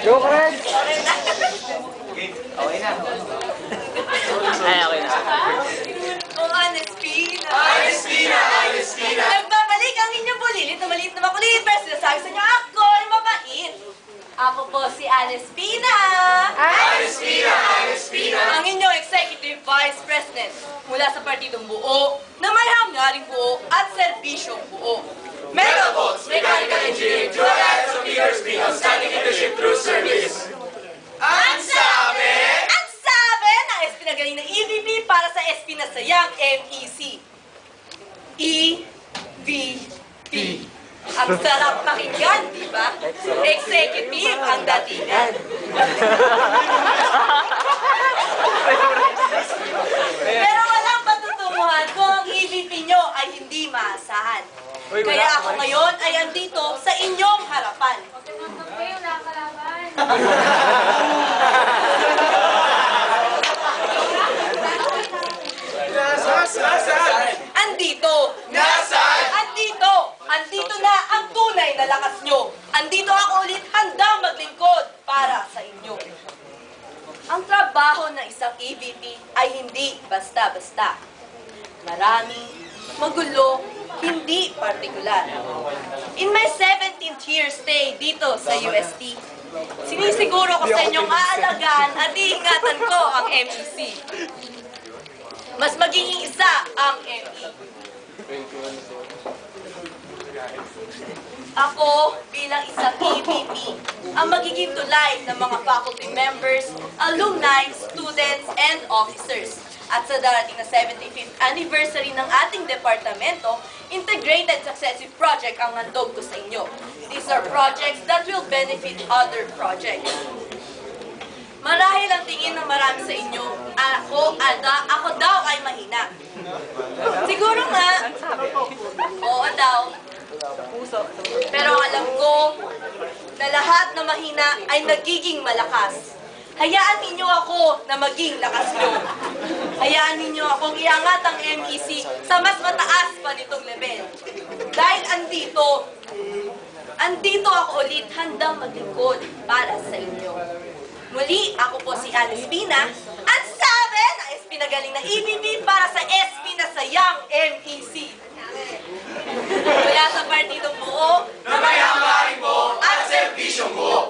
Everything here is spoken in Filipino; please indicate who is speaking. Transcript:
Speaker 1: Joke rin!
Speaker 2: Okay na.
Speaker 3: Ay, okay na.
Speaker 4: Kung Honest Pina.
Speaker 2: Honest Pina! Honest Pina!
Speaker 4: Nagbabalik ang inyong bulilit na maliit na makulit. Pero sinasabi sa inyo, ako'y mabait. Ako po si Honest Pina.
Speaker 2: Honest Pina! Honest Pina!
Speaker 4: Ang inyong Executive Vice President mula sa partidong buo, na may hanggaring buo at serbisyong buo.
Speaker 2: Metal Bolts, Mechanical Engineering, to alliance of leaders being outstanding leadership through service. Ang sabi!
Speaker 4: Ang sabi ng SP na galing ng EVP para sa SP na sayang MEC. EVP. Ang sarap pakinggan, di ba? Executive ang datingan. Pero walang patutunguhan kung ang EVP nyo ay hindi maasahan. Kaya ako ngayon ay andito sa inyong harapan. Andito.
Speaker 2: Nasaan?
Speaker 4: Andito. Andito na ang tunay na lakas nyo. Andito ako ulit handang maglingkod para sa inyo. Ang trabaho ng isang EVP ay hindi basta-basta. Marami, magulo, hindi partikular. In my 17th year stay dito sa UST, sinisiguro ko sa inyong aalagaan at iingatan ko ang MEC. Mas magiging isa ang ME. Ako, bilang isang EVP, ang magiging tulay ng mga faculty members, alumni, students, and officers. At sa darating na 75th anniversary ng ating departamento, integrated successive project ang handog ko sa inyo. These are projects that will benefit other projects. Marahil ang tingin ng marami sa inyo, ako daw ay mahina. Siguro nga, oo daw. Pero alam ko na lahat na mahina ay nagiging malakas. Hayaan ninyo ako na maging lakas nyo. Hayaan ninyo akong iangat ang MEC sa mas mataas pa nitong level. Dahil andito ako ulit handang maglingkod para sa inyo. Muli, ako po si Honest Pina, at sabi na SP na galing na EVP para sa SP na sayang MEC. Mula sa partidong buo,
Speaker 2: Na may hanggaring mo at serbisyong buo.